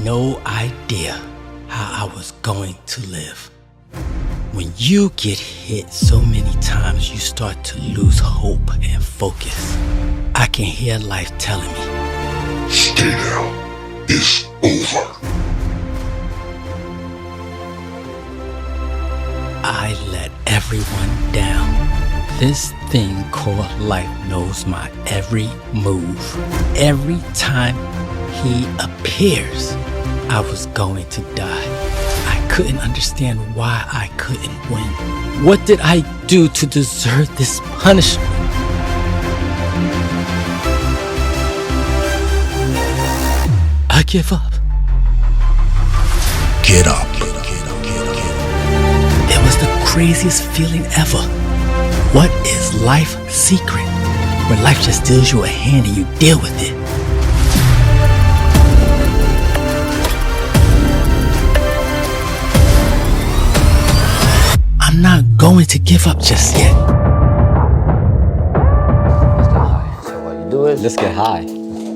no idea how I was going to live. When you get hit so many times, you start to lose hope and focus. I can hear life telling me, stay down, it's over. I let everyone down. This thing called life knows my every move. Every time he appears, I was going to die. I couldn't understand why I couldn't win. What did I do to deserve this punishment? I give up. Get up. It was the craziest feeling ever. What is life's secret? When life just deals you a hand and you deal with it. I'm not going to give up just yet. Let's get high. So what you do is Let's get high.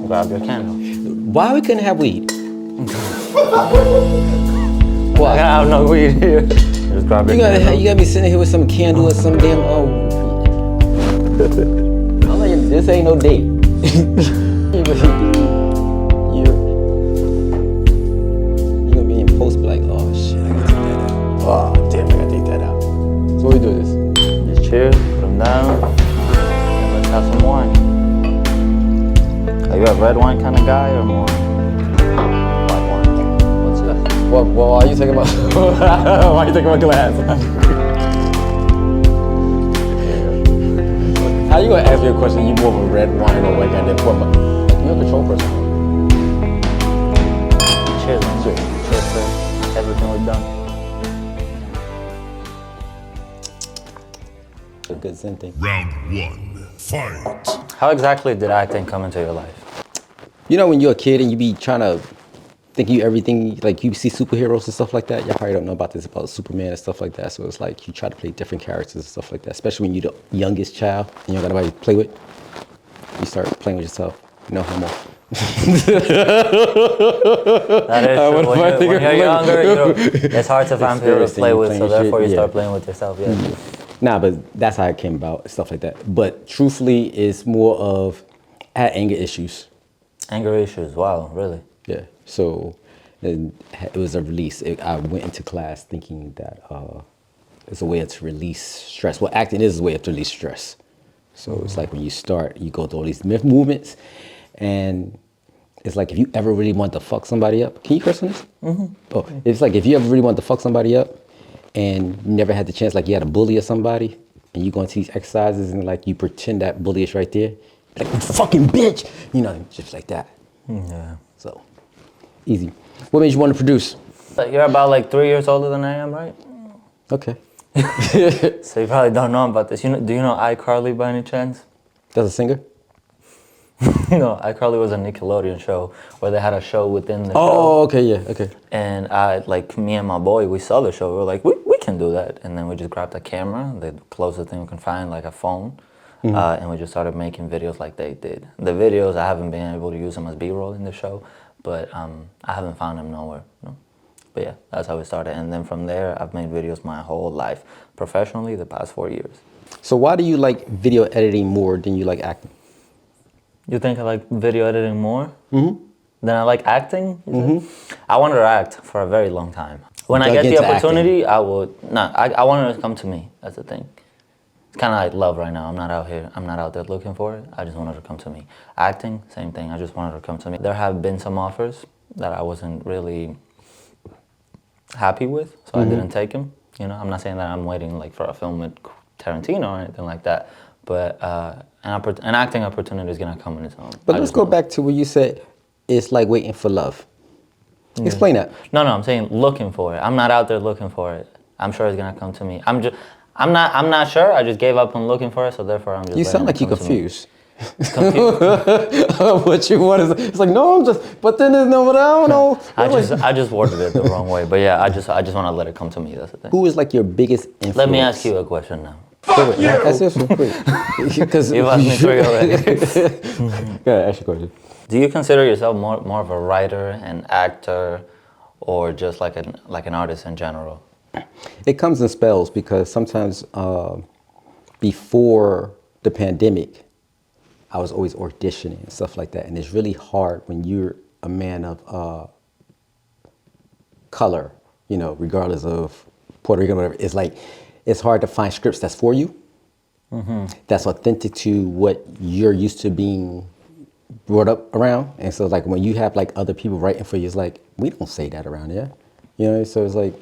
grab your candle. Why we couldn't have weed? I have no weed here. Just grab your candle. You gotta be sitting here with some candle or some damn I'm like, this ain't no date. You're gonna be in post, be like, oh shit, I gotta take that out. Oh damn, I gotta take that out. So what we do this? Just chill, put them down, and let's have some wine. Are you a red wine kind of guy or more white wine? What's this? Well, why are you talking about? Why are you talking about glass? How you gonna ask me a question? You more of a red wine or white guy than what? You're a control person. Cheers, man. Cheers for everything we've done. A good Zen thing. Round one, fight. How exactly did acting come into your life? You know when you're a kid and you be trying to think you everything, like you see superheroes and stuff like that. Y'all probably don't know about this, about Superman and stuff like that. So it's like you try to play different characters and stuff like that. Especially when you're the youngest child and you don't got nobody to play with. You start playing with yourself. No homo. That is true. When you're younger, it's hard to find people to play with, so therefore you start playing with yourself. Yeah. Mm-hmm. Nah, but that's how it came about, stuff like that. But truthfully, it's more of I had anger issues. Anger issues. Wow, really? Yeah. So it was a release. I went into class thinking that it's a way to release stress. Well, acting is a way to release stress. So it's like when you start, you go through all these movements, and it's like if you ever really want to fuck somebody up. Can you curse on this? Mm-hmm. Oh, it's like if you ever really want to fuck somebody up, and you never had the chance, like you had a bully or somebody, and you go into these exercises and like you pretend that bully is right there, like fucking bitch, you know, just like that. Yeah. So. Easy. What made you want to produce? You're about like 3 years older than I am, right? Okay. So you probably don't know about this. Do you know iCarly by any chance? That's a singer? No, iCarly was a Nickelodeon show where they had a show within the show. Oh, okay, yeah, okay. And like me and my boy, we saw the show. We were like, we can do that. And then we just grabbed a camera, the closest thing we can find, like a phone. Mm-hmm. And we just started making videos like they did. The videos, I haven't been able to use them as B-roll in the show. But I haven't found them nowhere. No? But yeah, that's how it started. And then from there, I've made videos my whole life, professionally, the past 4 years. So why do you like video editing more than you like acting? You think I like video editing more than I like acting? Mm-hmm. I wanted to act for a very long time. When I get the opportunity, I would. I wanted it to come to me. That's the thing. It's kind of like love right now. I'm not out there looking for it. I just wanted it to come to me. Acting, same thing. I just wanted it to come to me. There have been some offers that I wasn't really happy with, so I didn't take them. You know, I'm not saying that I'm waiting like for a film with Tarantino or anything like that, but an acting opportunity is gonna come on its own. But let's go back to what you said. It's like waiting for love. Yeah. Explain that. No, I'm saying looking for it. I'm not out there looking for it. I'm sure it's gonna come to me. I'm not sure. I just gave up on looking for it, so therefore I'm just. You sound like you're confused. What you want is it's like no, I'm just. But then there's no, but I don't know. I just worded it the wrong way. But yeah, I just want to let it come to me. That's the thing. Who is like your biggest influence? Let me ask you a question now. Fuck you! That's just real quick. Because You've asked me 3 already. Go ahead, ask your question. Do you consider yourself more of a writer, an actor, or just like an artist in general? It comes in spells because sometimes before the pandemic, I was always auditioning and stuff like that. And it's really hard when you're a man of color, you know, regardless of Puerto Rican, whatever. It's like, it's hard to find scripts that's for you, that's authentic to what you're used to being brought up around. And so like when you have like other people writing for you, it's like, we don't say that around here. You know, so it's like,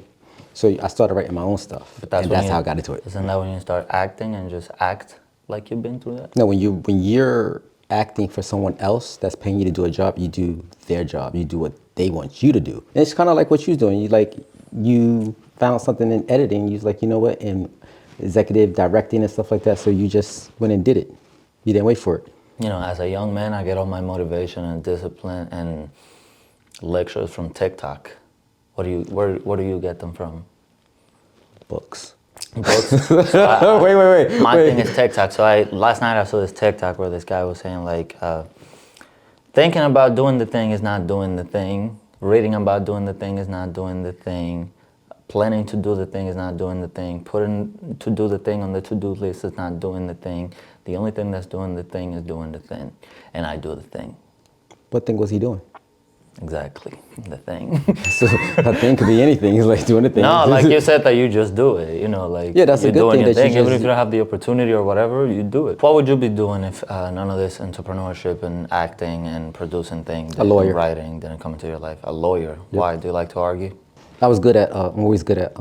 so I started writing my own stuff. But that's how I got into it. Isn't that when you start acting and just act like you've been through that? No, when you're acting for someone else that's paying you to do a job, you do their job. You do what they want you to do. And it's kind of like what you're doing. You found something in editing. You was like, you know what, in executive directing and stuff like that. So you just went and did it. You didn't wait for it. You know, as a young man, I get all my motivation and discipline and lectures from TikTok. Where do you get them from? Books. Books. Wait. My thing is TikTok. So last night I saw this TikTok where this guy was saying like, thinking about doing the thing is not doing the thing. Reading about doing the thing is not doing the thing. Planning to do the thing is not doing the thing. Putting to do the thing on the to-do list is not doing the thing. The only thing that's doing the thing is doing the thing. And I do the thing. What thing was he doing? Exactly, the thing. So a thing could be anything. He's like doing a thing. No, like you said that you just do it, you know, like yeah, that's you're a good doing thing your that thing. you Even just, if you don't have the opportunity or whatever, you do it. What would you be doing if none of this entrepreneurship and acting and producing things, a lawyer, writing didn't come into your life? A lawyer. Yep. Why? Do you like to argue? I was good at. I'm always good at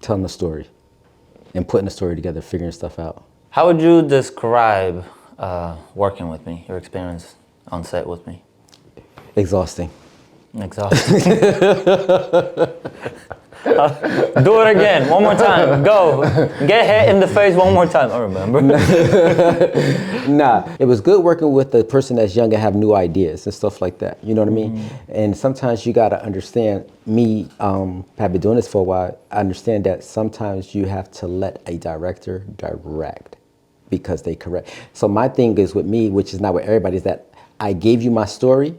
telling a story and putting a story together, figuring stuff out. How would you describe working with me? Your experience on set with me? Exhausting. Exhausting. Do it again, one more time. Go. Get hit in the face one more time. I remember. Nah, it was good working with a person that's young and have new ideas and stuff like that. You know what I mean? And sometimes you got to understand, me, have been doing this for a while, I understand that sometimes you have to let a director direct because they correct. So my thing is with me, which is not with everybody, is that I gave you my story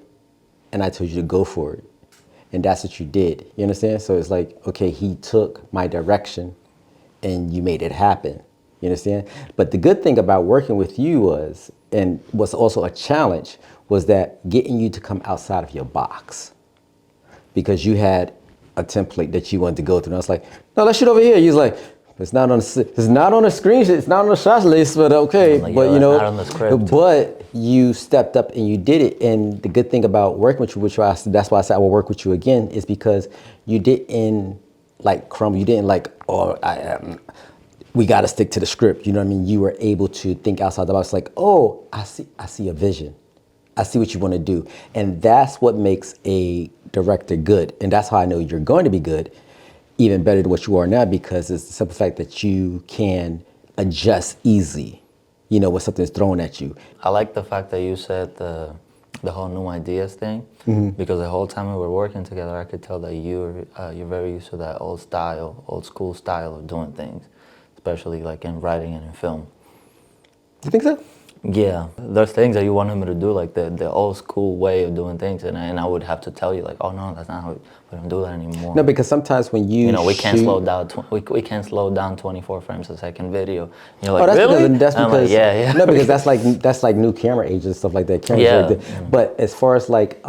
and I told you to go for it. And that's what you did. You understand? So it's like, okay, he took my direction and you made it happen. You understand? But the good thing about working with you was, and was also a challenge, was that getting you to come outside of your box. Because you had a template that you wanted to go through. And I was like, no, that shit over here. You was like, it's not on the screen, it's not on the shot list, but okay. Like, but you know, not on the script. But you stepped up and you did it. And the good thing about working with you, that's why I said I will work with you again, is because you didn't like crumble. You didn't like, we got to stick to the script. You know what I mean? You were able to think outside the box. Like, oh, I see a vision. I see what you want to do. And that's what makes a director good. And that's how I know you're going to be good, even better than what you are now, because it's the simple fact that you can adjust easily, you know, when something's thrown at you. I like the fact that you said the whole new ideas thing, because the whole time we were working together, I could tell that you're very used to that old school style of doing things, especially like in writing and in film. You think so? Yeah, there's things that you wanted me to do, like the old school way of doing things, and I would have to tell you, like, oh no, that's not how we don't do that anymore. No, because sometimes when you know, we can't slow down. We can't slow down 24 frames a second video. And you're like, oh, that's really? Because, that's because like, yeah. No, because that's like new camera agents and stuff like that. Yeah. But as far as like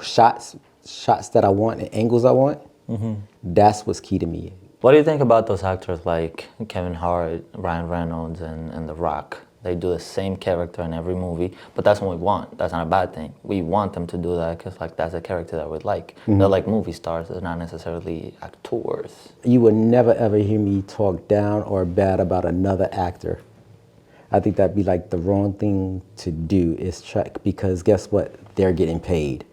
shots that I want and angles I want, that's what's key to me. What do you think about those actors like Kevin Hart, Ryan Reynolds, and The Rock? They do the same character in every movie, but that's what we want. That's not a bad thing. We want them to do that because like that's a character that we like. They're like movie stars. They're not necessarily actors. You would never ever hear me talk down or bad about another actor. I think that'd be like the wrong thing to do, is check, because guess what? They're getting paid.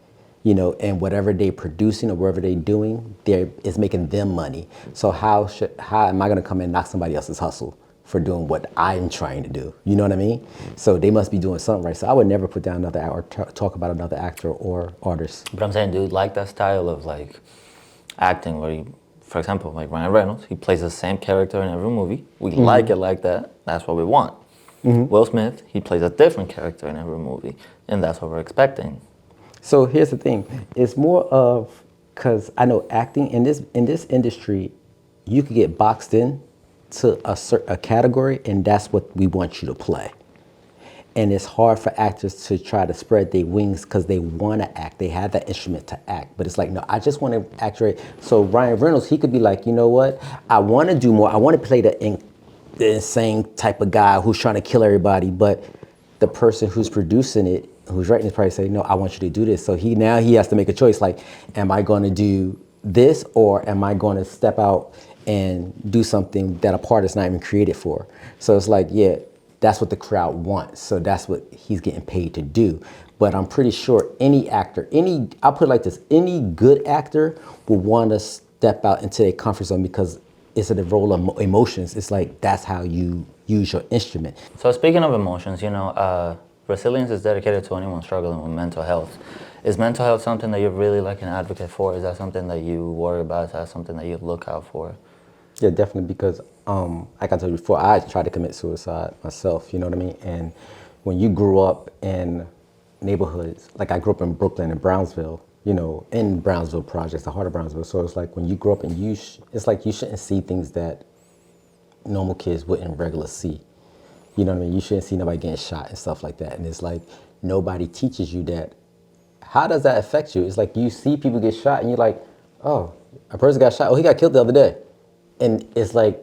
You know, and whatever they're producing or whatever they're doing, it's making them money. So how am I gonna come in and knock somebody else's hustle for doing what I'm trying to do? You know what I mean? So they must be doing something right. So I would never put down another or talk about another actor or artist. But I'm saying, dude, like that style of like acting where you for example, like Ryan Reynolds, he plays the same character in every movie. We like it like that. That's what we want. Will Smith, he plays a different character in every movie, and that's what we're expecting. So here's the thing: it's more of, because I know acting in this industry, you could get boxed in to a category, and that's what we want you to play. And it's hard for actors to try to spread their wings because they want to act. They have that instrument to act. But it's like, no, I just want to act right. So Ryan Reynolds, he could be like, you know what? I want to do more. I want to play the insane type of guy who's trying to kill everybody. But the person who's producing it, who's writing it, probably say, no, I want you to do this. So he has to make a choice. Like, am I going to do this, or am I going to step out and do something that a part is not even created for? So it's like, yeah, that's what the crowd wants. So that's what he's getting paid to do. But I'm pretty sure any actor, I'll put it like this, any good actor will want to step out into their comfort zone because it's a role of emotions. It's like, that's how you use your instrument. So speaking of emotions, resilience is dedicated to anyone struggling with mental health. Is mental health something that you're really like an advocate for? Is that something that you worry about? Is that something that you look out for? Yeah, definitely, because like I told you before, I tried to commit suicide myself, you know what I mean? And when you grew up in neighborhoods, like I grew up in Brooklyn and Brownsville, in Brownsville projects, the heart of Brownsville. So it's like when you grow up and it's like you shouldn't see things that normal kids wouldn't regularly see. You know what I mean? You shouldn't see nobody getting shot and stuff like that. And it's like nobody teaches you that. How does that affect you? It's like you see people get shot and you're like, oh, a person got shot. Oh, he got killed the other day. And it's like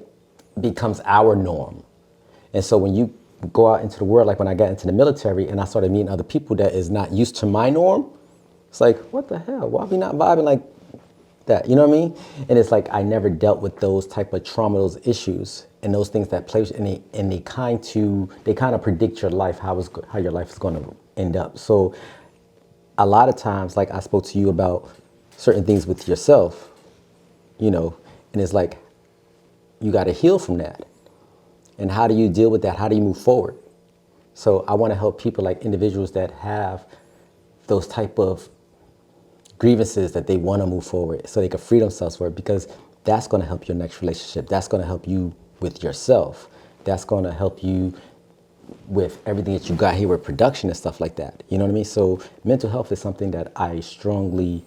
becomes our norm. And so when you go out into the world, like when I got into the military and I started meeting other people that is not used to my norm, it's like, what the hell? Why are we not vibing like that? You know what I mean? And it's like I never dealt with those type of trauma, those issues, and those things that play, and they kind of predict your life, how your life is going to end up. So a lot of times, like I spoke to you about certain things with yourself, and it's like you got to heal from that. And how do you deal with that? How do you move forward? So I want to help people, like individuals that have those type of grievances that they want to move forward so they can free themselves for it, because that's going to help your next relationship. That's going to help you with yourself. That's going to help you with everything that you got here with production and stuff like that. You know what I mean? So mental health is something that I strongly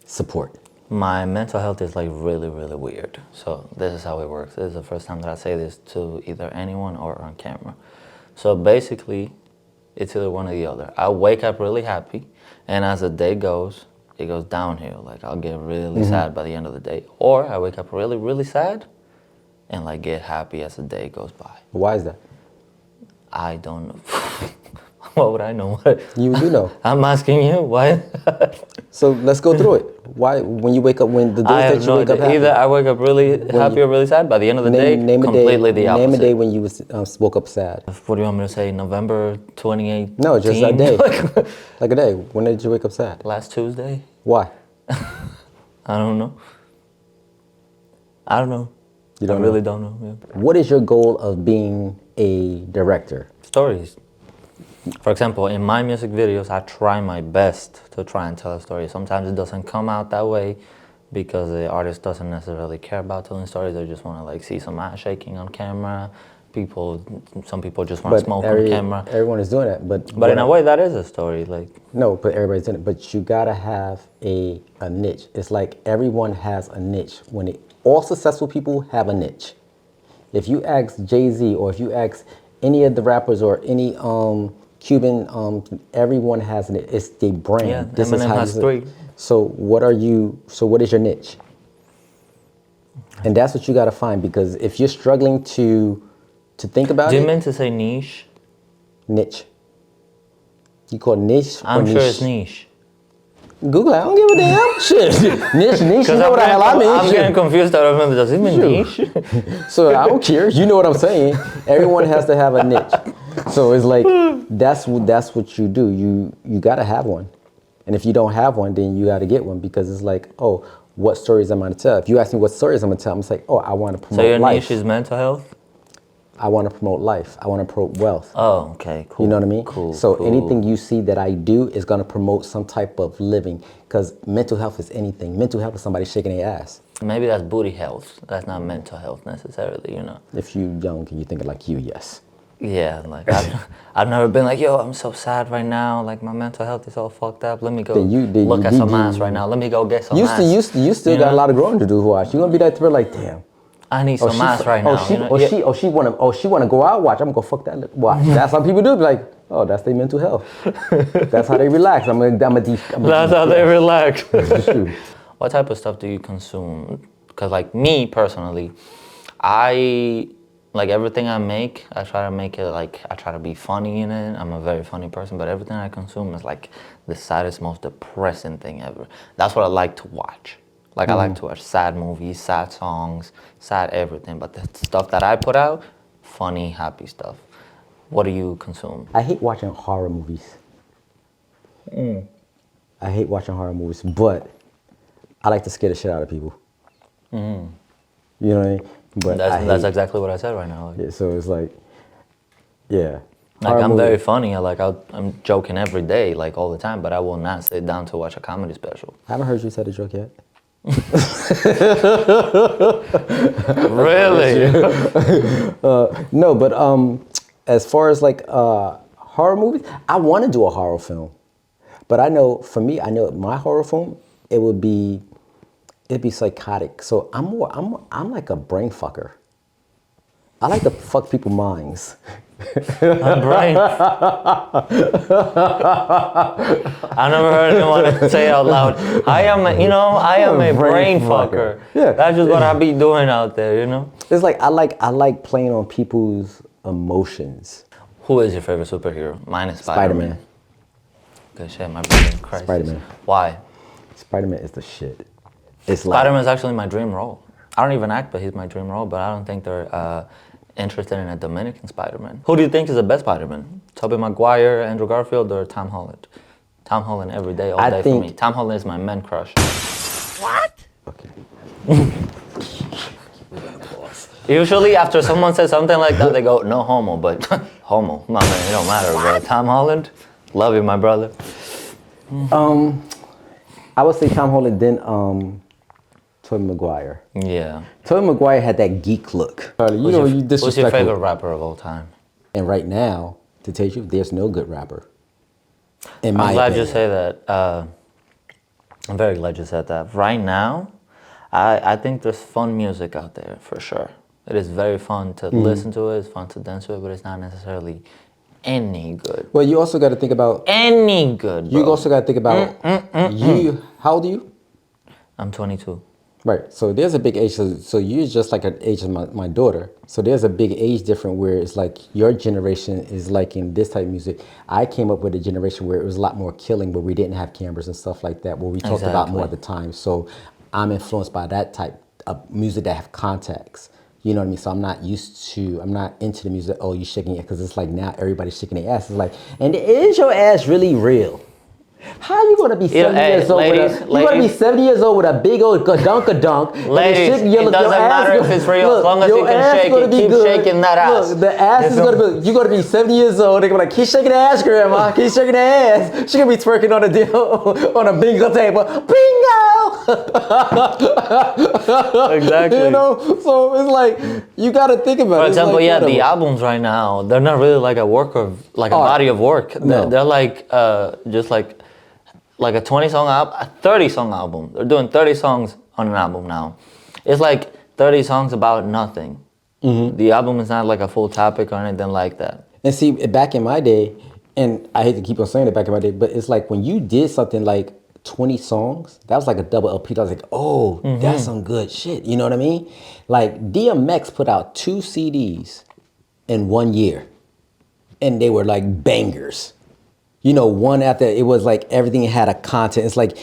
support. My mental health is like really, really weird. So this is how it works. This is the first time that I say this to either anyone or on camera. So basically, it's either one or the other. I wake up really happy, and as the day goes, it goes downhill. Like I'll get really sad by the end of the day. Or I wake up really, really sad and like get happy as the day goes by. Why is that? I don't know. What would I know? You do know. I'm asking you, why? So let's go through it. Why, when you wake up, when the days that you wake up happy? Either I wake up really happy or really sad. By the end of the day, completely the opposite. Name a day when you woke up sad. What do you want me to say? November 28th? No, just a day. Like a day. When did you wake up sad? Last Tuesday. Why? I don't know. You don't I really don't know. Yeah. What is your goal of being a director? Stories. For example, in my music videos, I try my best to try and tell a story. Sometimes it doesn't come out that way because the artist doesn't necessarily care about telling stories. They just want to like see some ass shaking on camera. Some people just want to smoke on camera. Everyone is doing that, but in a way, that is a story. Like no, but everybody's doing it. But you gotta have a niche. It's like everyone has a niche. All successful people have a niche. If you ask Jay-Z or if you ask any of the rappers or any Cuban, everyone has it. It's the brand. Yeah, Eminem has 3. So what is your niche? And that's what you got to find, because if you're struggling to think about it. Do you mean to say niche? Niche. You call it niche or I'm niche? sure it's niche. Google it. I don't give a damn. Shit. Niche, you know what the hell I mean. I'm getting confused. I don't remember. Does it mean niche? So I don't care. You know what I'm saying. Everyone has to have a niche. So it's like, that's what you do. You got to have one. And if you don't have one, then you got to get one, because it's like, oh, what stories am I going to tell? If you ask me what stories I'm going to tell, I'm just like, oh, I want to promote life. So your niche is mental health? I want to promote life. I want to promote wealth. Oh, okay, cool. You know what I mean? Cool. So anything you see that I do is going to promote some type of living, because mental health is anything. Mental health is somebody shaking their ass. Maybe that's booty health. That's not mental health necessarily, you know. If you young and you think like you, yes. Yeah, like I've never been like, yo, I'm so sad right now. Like my mental health is all fucked up. Let me go look at some ass right now. Let me go get some ass. You still got a lot of growing to do. Watch. You gonna be that like, damn. I need some ass right now. She wanna go out. Watch. I'm gonna go fuck that. Watch. That's how people do. Be like, oh, that's their mental health. That's how they relax. That's how they relax. What type of stuff do you consume? Because like me personally, I like everything I make, I try to make it like, I try to be funny in it. I'm a very funny person, but everything I consume is like the saddest, most depressing thing ever. That's what I like to watch. Like I like to watch sad movies, sad songs, sad everything. But the stuff that I put out, funny, happy stuff. What do you consume? I hate watching horror movies. I hate watching horror movies, but I like to scare the shit out of people. You know what I mean? But that's exactly what I said right now. Like, yeah, so it's like, yeah. Like I'm very funny. I'm joking every day, like all the time. But I will not sit down to watch a comedy special. I haven't heard you say the joke yet. Really? No, but as far as like horror movies, I want to do a horror film, but I know for me, I know my horror film, it'd be psychotic. So I'm like a brain fucker. I like to fuck people's minds. Brain. I never heard anyone say out loud, I am a brain fucker. Yeah. That's just what I be doing out there, you know? It's like I like playing on people's emotions. Who is your favorite superhero? Mine is Spider-Man. Good shit, my brain crisis. Spider-Man. Why? Spider-Man is the shit. Spider-Man's actually my dream role. I don't even act, but he's my dream role, but I don't think they're interested in a Dominican Spider-Man. Who do you think is the best Spider-Man? Tobey Maguire, Andrew Garfield, or Tom Holland? Tom Holland every day, all day for me. Tom Holland is my man crush. What? Okay. Usually after someone says something like that, they go, no homo, but homo. My man, it don't matter, bro. Tom Holland, love you, my brother. I would say Tom Holland, then Tobey Maguire. Yeah. Tobey Maguire had that geek look. You disrespectful. Who's your favorite rapper of all time? And right now, to tell you, there's no good rapper. I'm glad you say that. I'm very glad you said that. Right now, I think there's fun music out there for sure. It is very fun to listen to it. It's fun to dance to it, but it's not necessarily any good. Well, you also got to think about any good. Bro. You also got to think about you. How old are you? I'm 22. Right. So there's a big age. So you're just like an age of my daughter. So there's a big age difference where it's like your generation is liking this type of music. I came up with a generation where it was a lot more killing, but we didn't have cameras and stuff like that, where we talked about more at the time. So I'm influenced by that type of music that have context. You know what I mean? So I'm not into the music, oh, you shaking it, because it's like now everybody's shaking their ass. It's like, and is your ass really real? How you gonna be 70 years old with a big old gadunk? Ladies, it doesn't matter if it's real, as long as you can shake it, keep shaking that ass. Look, the ass is gonna be, you're gonna be 70 years old, they're gonna be like, keep shaking the ass, grandma, keep shaking the ass. She gonna be twerking on a deal, on a bingo table, bingo! Exactly. You know, so it's like, you gotta think about it. For example, like, the albums right now, they're not really like a work of, like a body of work. No. They're like, just like a 20-song album, a 30-song album. They're doing 30 songs on an album now. It's like 30 songs about nothing. Mm-hmm. The album is not like a full topic or anything like that. And see, back in my day, and I hate to keep on saying it back in my day, but it's like when you did something like 20 songs, that was like a double LP. I was like, oh, that's some good shit. You know what I mean? Like DMX put out 2 CDs in 1 year, and they were like bangers. You know, one after, it was like everything had a content. It's like,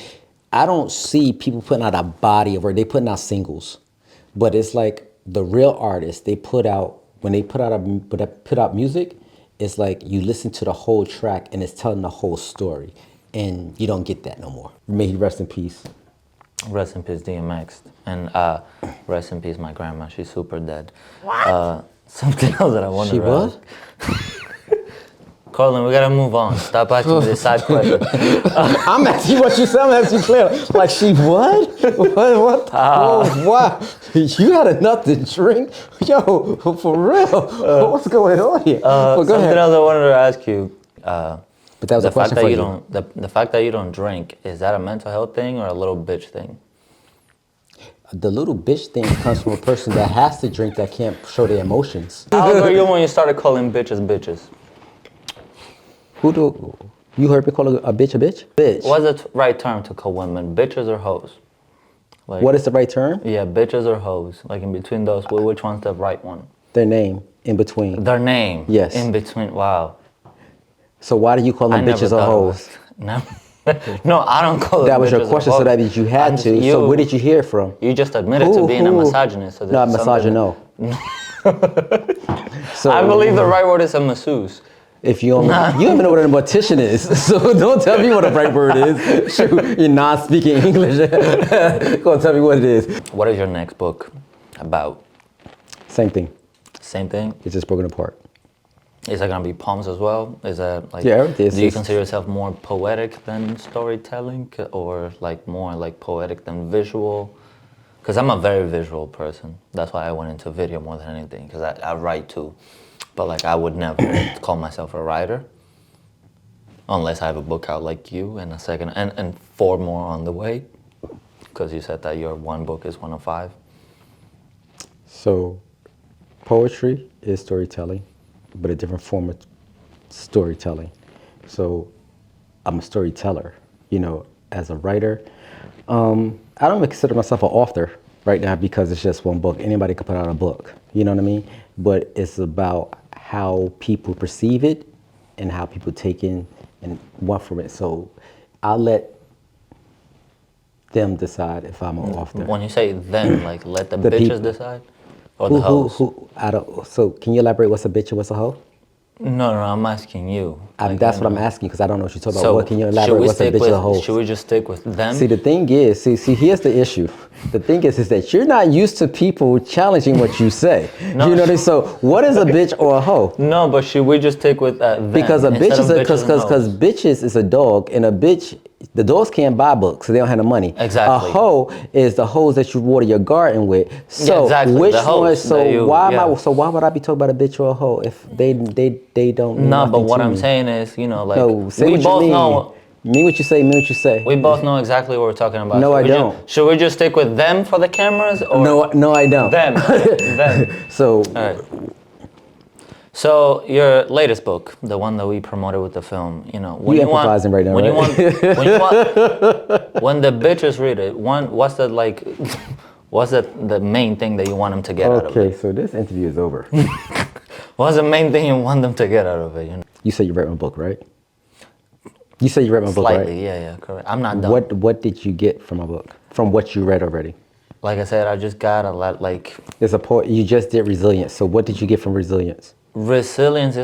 I don't see people putting out a body of work. They putting out singles. But it's like the real artists, they put out, when they put out music, it's like you listen to the whole track and it's telling the whole story. And you don't get that no more. May he rest in peace. Rest in peace, DMX. And rest in peace, my grandma. She's super dead. What? Something else that I wanted to ask. She was? Courtlin, we gotta move on. Stop asking me this side question. I'm asking you what you said. I'm asking you clear. Like, she what? What? Oh, wow. You had enough to drink? Yo, for real. What's going on here? Well, go Something ahead. else I wanted to ask you. But that was a question for you. The fact that you don't drink, is that a mental health thing or a little bitch thing? The little bitch thing comes from a person that has to drink that can't show their emotions. How old were you when you started calling bitches bitches? You heard me call a bitch a bitch? Bitch. What's the right term to call women? Bitches or hoes? Like, What is the right term? Yeah, bitches or hoes. Like in between those, which one's the right one? Their name in between. Their name. Yes. In between. Wow. So why do you call them bitches or hoes? No, I don't call them bitches. That was your question, so that means you had to. So where did you hear it from? You just admitted to being a misogynist. So not misogynist. So I believe the right word is a masseuse. If you don't, you don't even know what a mortician is, so don't tell me what the right word is. Shoot, you're not speaking English. Go and tell me what it is. What is your next book about? Same thing. Same thing? It's just broken apart. Is that gonna be poems as well? Is that like? Yeah, everything. Do you consider yourself more poetic than storytelling, or like more like poetic than visual? Because I'm a very visual person. That's why I went into video more than anything. Because I write too, but like I would never call myself a writer unless I have a book out like you and a second and 4 more on the way. Because you said that your one book is 1 of 5. So, poetry is storytelling, but a different form of storytelling. So I'm a storyteller, as a writer. I don't even consider myself an author right now because it's just one book. Anybody can put out a book, you know what I mean? But it's about how people perceive it and how people take in and want from it. So I'll let them decide if I'm an author. When you say them, like let the bitches people. decide? Or the hoes? So can you elaborate what's a bitch and what's a hoe? No, I'm asking you. That's what I'm asking because I don't know what you're talking about. What can you elaborate? What's a bitch and a hoe? Should we just stick with them? See, the thing is, here's the issue. The thing is that you're not used to people challenging what you say. No, you know what I mean? So what is a bitch or a hoe? No, but should we just stick with them? Because a bitch is because bitches is a dog, and a bitch, the dogs can't buy books, so they don't have the money. Exactly. A hoe is the hose that you water your garden with. So yeah, exactly. which one? So why would I be talking about a bitch or a hoe if they don't? Mean no, but what to I'm me? saying is, like No, say we what both you mean. know. Mean what you say. Mean what you say. We both know exactly what we're talking about. No, I don't. Should we just stick with them for the cameras? Or No, I don't. Them. Them. So. All right. So your latest book, the one that we promoted with the film, when you improvising right now, right? When the bitches read it, what's the main thing that you want them to get out of it? Okay, so this interview is over. What's the main thing you want them to get out of it? You said you read my book, right? You said you read my book, right? Slightly, yeah, correct. I'm not done. What did you get from my book? From what you read already? Like I said, I just got a lot, like... There's a point, you just did resilience, so what did you get from resilience? Resilience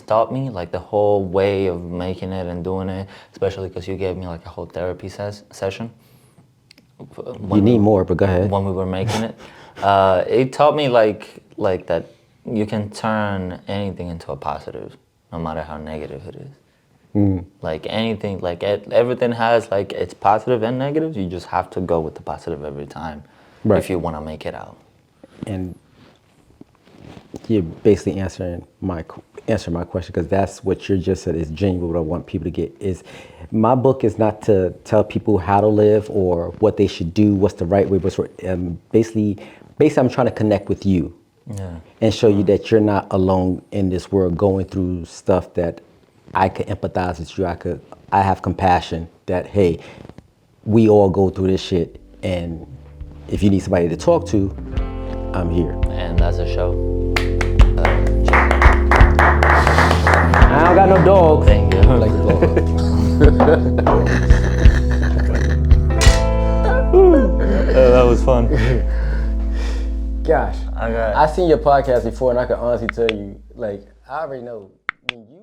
taught me like the whole way of making it and doing it, especially because you gave me like a whole therapy session. You need more, but go ahead. When we were making it. It taught me like that you can turn anything into a positive, no matter how negative it is. Like anything, like everything has like its positive and negatives. You just have to go with the positive every time, right, if you want to make it out. And you're basically answering my question because that's what you just said is genuine. What I want people to get is my book is not to tell people how to live or what they should do, what's the right way, basically I'm trying to connect with you, and show you that you're not alone in this world going through stuff that I could empathize with you. I have compassion that, hey, we all go through this shit, and if you need somebody to talk to, I'm here. And that's a show. I don't got no dogs. Thank you. I like the dog. That was fun. Gosh, I seen your podcast before, and I can honestly tell you, like, I already know when you